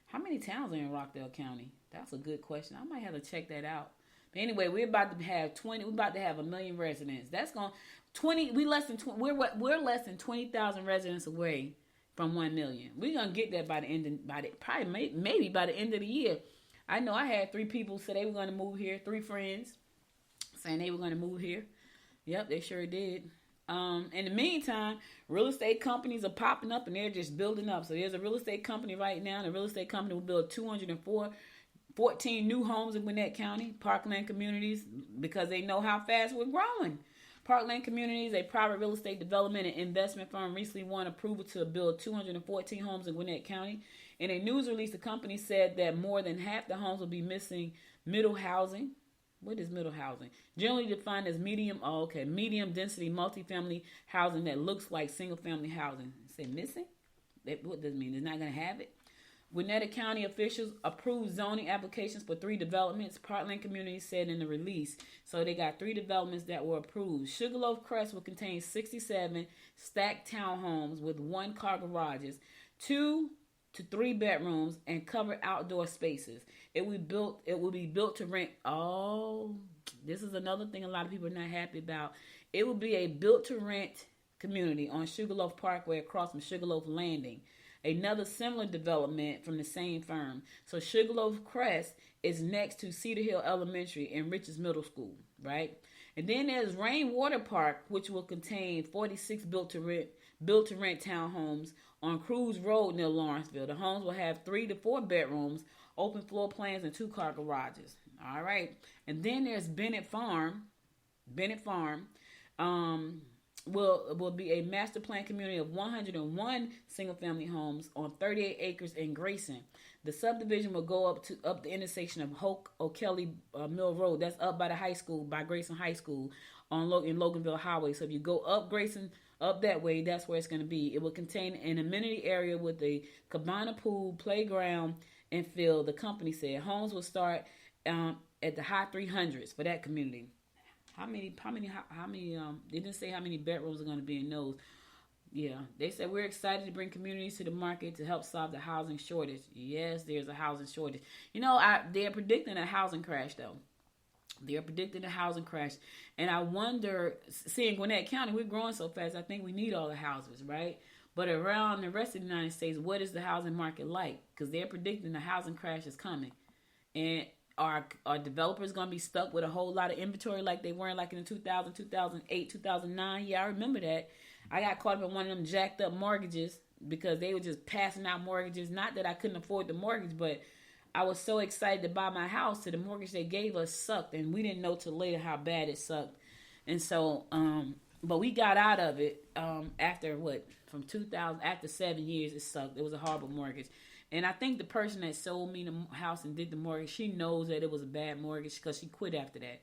How many towns are in Rockdale County? That's a good question. I might have to check that out. But anyway, we're about to have 1 million residents. That's going 20. We're less than 20,000 residents away from 1 million. We're gonna get that by the end of the end of the year. I know I had 3 people say they were gonna move here, 3 friends saying they were gonna move here. Yep, they sure did. In the meantime, real estate companies are popping up and they're just building up. So there's a real estate company right now. The real estate company will build 214 new homes in Gwinnett County, Parkland Communities, because they know how fast we're growing. Parkland Communities, a private real estate development and investment firm, recently won approval to build 214 homes in Gwinnett County. In a news release, the company said that more than half the homes will be missing middle housing. What is middle housing? Generally defined as medium density multifamily housing that looks like single family housing. Say missing? What does it mean? It's not going to have it? Gwinnett County officials approved zoning applications for 3 developments, Parkland Community said in the release. So they got 3 developments that were approved. Sugarloaf Crest will contain 67 stacked townhomes with 1-car garages, 2 to 3 bedrooms, and covered outdoor spaces. It will be built to rent. Oh, this is another thing a lot of people are not happy about. It will be a built to rent community on Sugarloaf Parkway across from Sugarloaf Landing. Another similar development from the same firm. So Sugarloaf Crest is next to Cedar Hill Elementary and Richards Middle School, right? And then there's Rainwater Park, which will contain 46 built to rent townhomes on Cruz Road near Lawrenceville. The homes will have 3 to 4 bedrooms, open floor plans, and 2-car garages. All right. And then there's Bennett Farm. Bennett Farm will be a master plan community of 101 single-family homes on 38 acres in Grayson. The subdivision will go up the intersection of Hoke O'Kelly Mill Road. That's up by the high school, by Grayson High School, in Loganville Highway. So if you go up Grayson, up that way, that's where it's going to be. It will contain an amenity area with a cabana pool, playground, and field. The company said homes will start at the high 300s for that community. How many? They didn't say how many bedrooms are going to be in those. Yeah, they said we're excited to bring communities to the market to help solve the housing shortage. Yes, there's a housing shortage. They're predicting a housing crash, though. They're predicting a housing crash. And I wonder, see, in Gwinnett County, we're growing so fast, I think we need all the houses, right? But around the rest of the United States, what is the housing market like? Because they're predicting the housing crash is coming. And are developers going to be stuck with a whole lot of inventory like they were like in 2000, 2008, 2009? Yeah, I remember that. I got caught up in one of them jacked up mortgages because they were just passing out mortgages. Not that I couldn't afford the mortgage, but I was so excited to buy my house, so the mortgage they gave us sucked, and we didn't know till later how bad it sucked. And so, but we got out of it after 7 years it sucked. It was a horrible mortgage. And I think the person that sold me the house and did the mortgage, she knows that it was a bad mortgage because she quit after that.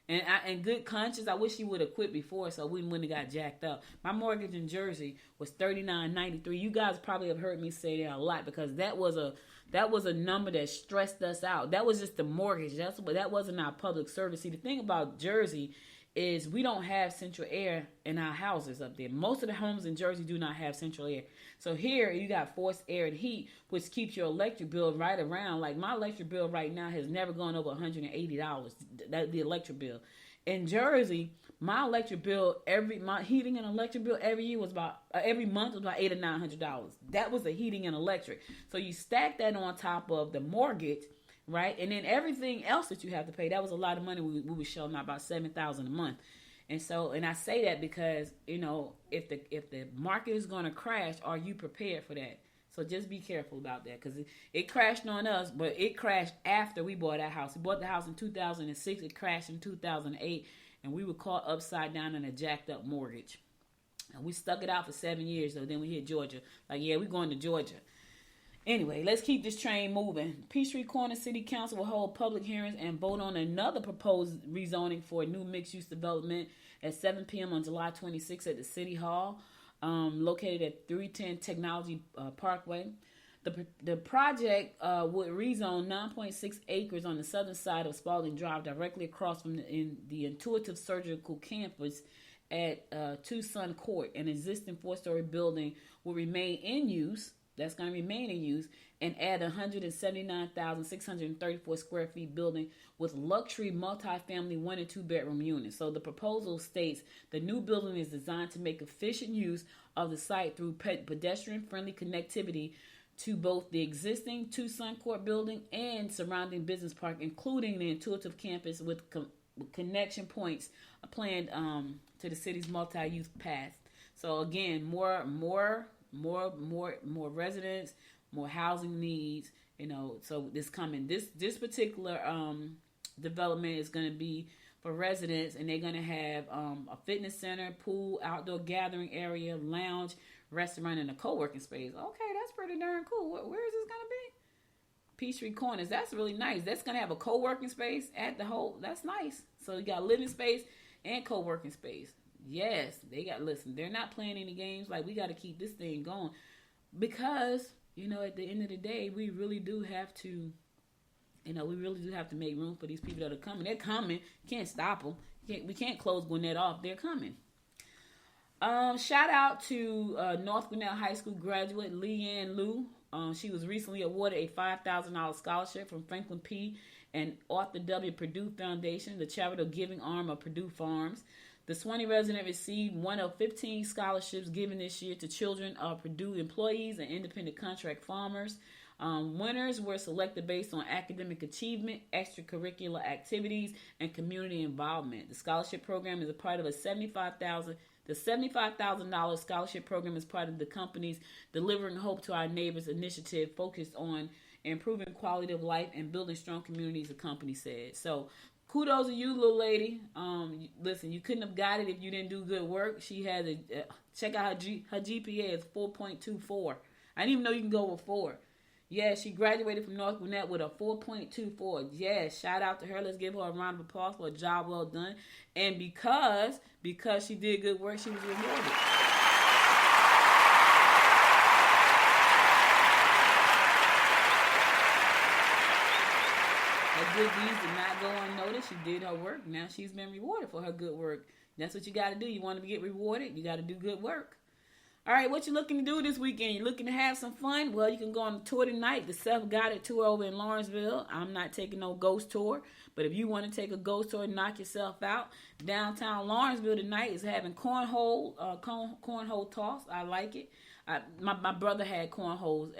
And in good conscience, I wish she would have quit before so we wouldn't have got jacked up. My mortgage in Jersey was $39.93. You guys probably have heard me say that a lot because that was a number that stressed us out. That was just the mortgage. That wasn't our public service. See, the thing about Jersey is we don't have central air in our houses up there. Most of the homes in Jersey do not have central air. So here you got forced air and heat, which keeps your electric bill right around. Like my electric bill right now has never gone over $180. That's the electric bill. In Jersey, my electric bill my heating and electric bill every month was about $800 or $900. That was the heating and electric. So you stack that on top of the mortgage, right? And then everything else that you have to pay, that was a lot of money. We were shelling out about $7,000 a month. And I say that because, if the market is going to crash, are you prepared for that? So just be careful about that because it crashed on us, but it crashed after we bought our house. We bought the house in 2006. It crashed in 2008, and we were caught upside down in a jacked up mortgage. And we stuck it out for 7 years, though. Then we hit Georgia. Like, yeah, we're going to Georgia. Anyway, let's keep this train moving. Peachtree Corner City Council will hold public hearings and vote on another proposed rezoning for a new mixed-use development at 7 p.m. on July 26th at the City Hall, located at 310 Technology Parkway. The project would rezone 9.6 acres on the southern side of Spalding Drive, directly across from the Intuitive Surgical Campus at Tucson Court. An existing 4-story building will remain in use. That's going to remain in use and add 179,634 square feet building with luxury multifamily 1 and 2 bedroom units. So the proposal states the new building is designed to make efficient use of the site through pedestrian friendly connectivity to both the existing Tucson Court building and surrounding business park, including the Intuitive campus with connection points planned to the city's multi-use path. So again, more residents, more housing needs, so this particular development is going to be for residents, and they're going to have a fitness center, pool, outdoor gathering area, lounge, restaurant, and a co-working space. Okay, that's pretty darn cool. Where is this going to be? Peachtree Corners. That's really nice. That's going to have a co-working space at the whole. That's nice. So you got living space and co-working space. Yes, they're not playing any games. Like, we got to keep this thing going because, at the end of the day, we really do have to, make room for these people that are coming. They're coming. Can't stop them. We can't close Gwinnett off. They're coming. Shout out to North Gwinnett High School graduate Leanne Liu. She was recently awarded a $5,000 scholarship from Franklin P. and Arthur W. Purdue Foundation, the charitable giving arm of Purdue Farms. The Swanee resident received one of 15 scholarships given this year to children of Purdue employees and independent contract farmers. Winners were selected based on academic achievement, extracurricular activities, and community involvement. The scholarship program is a part of the $75,000 scholarship program is part of the company's Delivering Hope to Our Neighbors initiative focused on improving quality of life, and building strong communities, the company said. So kudos to you, little lady. Listen, you couldn't have got it if you didn't do good work. She had check out her GPA is 4.24. I didn't even know you can go with 4. Yeah, she graduated from North Gwinnett with a 4.24. Yeah, shout out to her. Let's give her a round of applause for a job well done. And because she did good work, she was rewarded. Her good deeds did not go unnoticed. She did her work. Now she's been rewarded for her good work. That's what you got to do. You want to get rewarded, you got to do good work. All right, what you looking to do this weekend? You looking to have some fun? Well, you can go on a tour tonight, the Self-Guided Tour over in Lawrenceville. I'm not taking no ghost tour, but if you want to take a ghost tour and knock yourself out, downtown Lawrenceville tonight is having cornhole toss. I like it. My brother had cornholes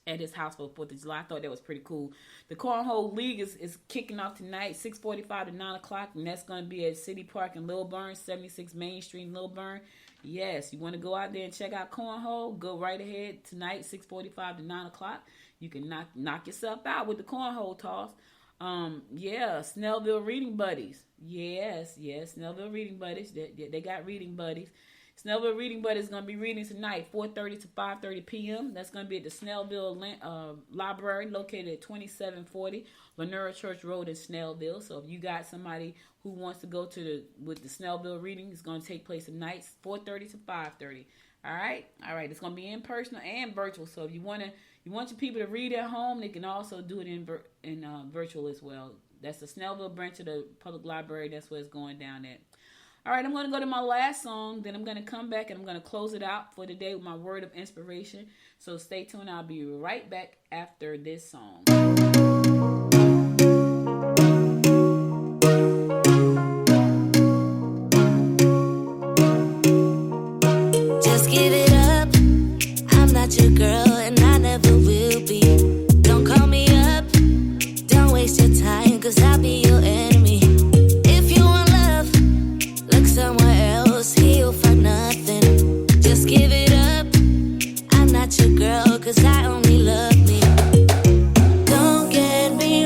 at his house for the 4th of July. I thought that was pretty cool. The Cornhole League is kicking off tonight, 6:45 to 9 o'clock, and that's going to be at City Park in Lilburn, 76 Main Street in Lilburn. Yes, you want to go out there and check out Cornhole, go right ahead tonight, 6:45 to 9 o'clock. You can knock yourself out with the Cornhole toss. Snellville Reading Buddies. Yes, Snellville Reading Buddies. They got reading buddies. Snellville Reading Buddies is going to be reading tonight, 4:30 to 5:30 p.m. That's going to be at the Snellville Library, located at 2740 Lenora Church Road in Snellville. So if you got somebody who wants to go to the Snellville reading, it's going to take place tonight, 4:30 to 5:30. All right. It's going to be in person and virtual. So if you want your people to read at home, they can also do it in virtual as well. That's the Snellville branch of the public library. That's where it's going down at. All right, I'm going to go to my last song. Then I'm going to come back and I'm going to close it out for today with my word of inspiration. So stay tuned. I'll be right back after this song. Just give it up. I'm not your girl and I never will be. Don't call me up. Don't waste your time, 'cause I'll be your enemy. If you want love, look somewhere else. He'll find nothing. Just give it up. I'm not your girl, 'cause I only love me. Don't get me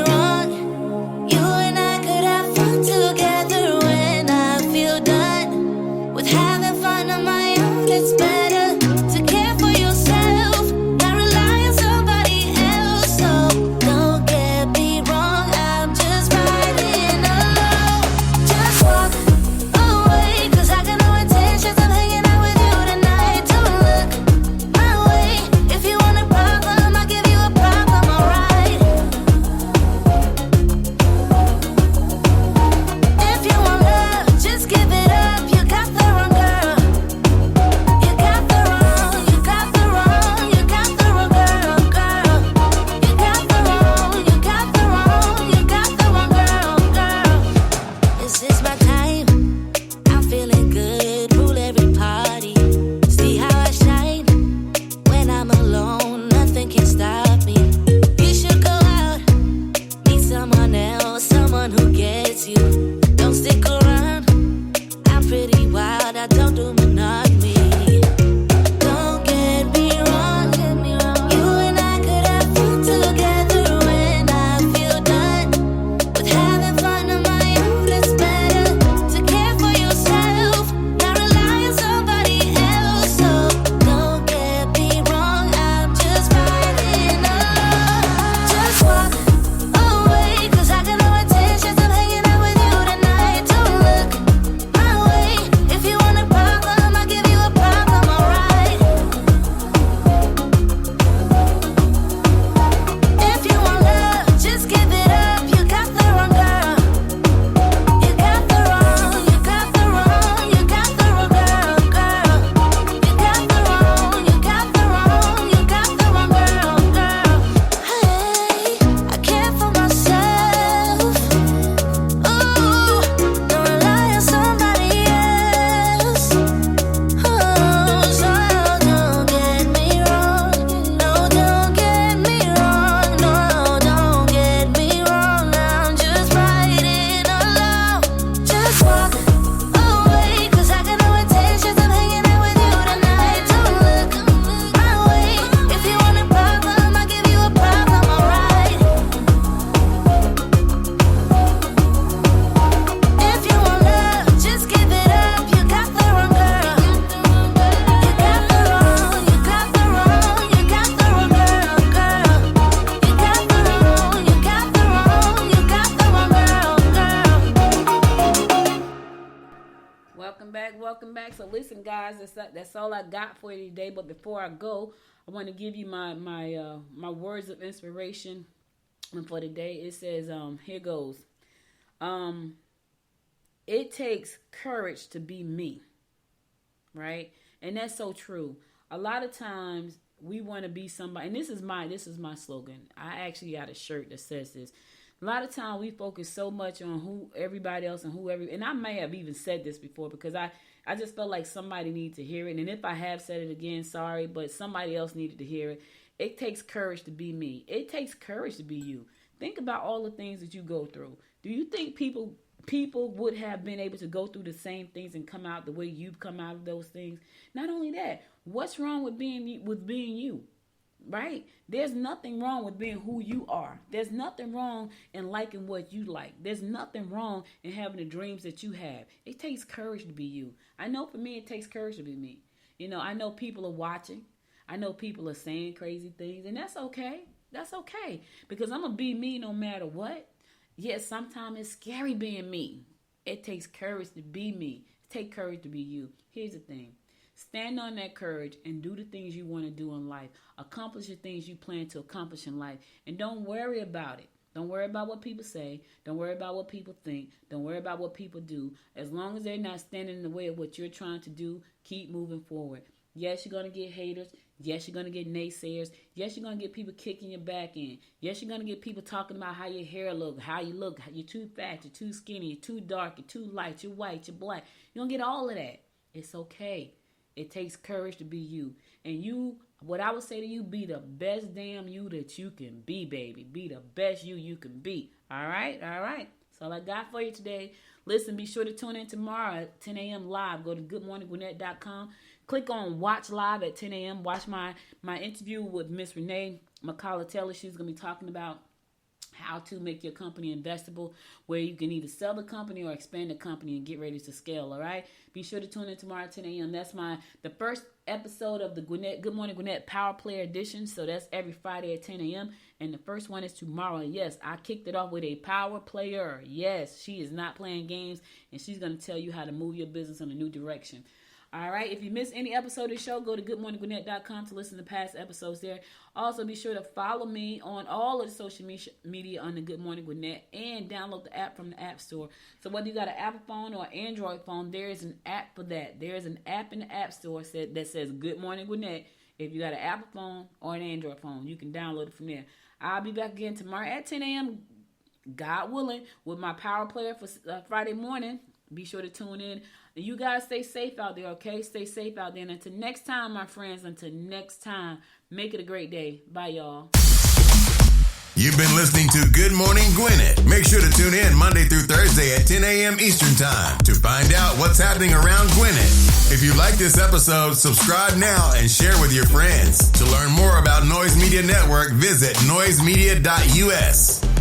Welcome back. So listen, guys, that's all I got for you today. But before I go, I want to give you my words of inspiration for today. It says, here goes. It takes courage to be me, right? And that's so true. A lot of times we want to be somebody, and this is my slogan. I actually got a shirt that says this. A lot of times we focus so much on who everybody else and I may have even said this before because I just felt like somebody needed to hear it. And if I have said it again, sorry, but somebody else needed to hear it. It takes courage to be me. It takes courage to be you. Think about all the things that you go through. Do you think people would have been able to go through the same things and come out the way you've come out of those things? Not only that, what's wrong with being you? Right? There's nothing wrong with being who you are. There's nothing wrong in liking what you like. There's nothing wrong in having the dreams that you have. It takes courage to be you. I know for me, it takes courage to be me. You know, I know people are watching. I know people are saying crazy things, and that's okay. That's okay, because I'm going to be me no matter what. Yes, sometimes it's scary being me. It takes courage to be me. It takes courage to be you. Here's the thing. Stand on that courage and do the things you want to do in life. Accomplish the things you plan to accomplish in life. And don't worry about it. Don't worry about what people say. Don't worry about what people think. Don't worry about what people do. As long as they're not standing in the way of what you're trying to do, keep moving forward. Yes, you're going to get haters. Yes, you're going to get naysayers. Yes, you're going to get people kicking your back in. Yes, you're going to get people talking about how your hair look, how you look, you're too fat, you're too skinny, you're too dark, you're too light, you're white, you're black. You're going to get all of that. It's okay. It takes courage to be you. And you, what I would say to you, be the best damn you that you can be, baby. Be the best you can be. All right? All right. That's all I got for you today. Listen, be sure to tune in tomorrow at 10 a.m. live. Go to goodmorninggwinnett.com. Click on Watch Live at 10 a.m. Watch my interview with Miss Renee McCullough-Taylor. She's going to be talking about how to make your company investable, where you can either sell the company or expand the company and get ready to scale, all right? Be sure to tune in tomorrow at 10 a.m. That's the first episode of the Good Morning Gwinnett Power Player Edition, so that's every Friday at 10 a.m., and the first one is tomorrow. And yes, I kicked it off with a power player. Yes, she is not playing games, and she's going to tell you how to move your business in a new direction. All right, if you miss any episode of the show, go to goodmorninggwinnett.com to listen to past episodes there. Also, be sure to follow me on all of the social media on the Good Morning Gwinnett and download the app from the App Store. So whether you got an Apple phone or Android phone, there is an app for that. There is an app in the App Store that says Good Morning Gwinnett. If you got an Apple phone or an Android phone, you can download it from there. I'll be back again tomorrow at 10 a.m., God willing, with my power player for Friday morning. Be sure to tune in. And you guys stay safe out there, okay? Stay safe out there. And until next time, my friends, make it a great day. Bye, y'all. You've been listening to Good Morning Gwinnett. Make sure to tune in Monday through Thursday at 10 a.m. Eastern Time to find out what's happening around Gwinnett. If you like this episode, subscribe now and share with your friends. To learn more about Noise Media Network, visit noisemedia.us.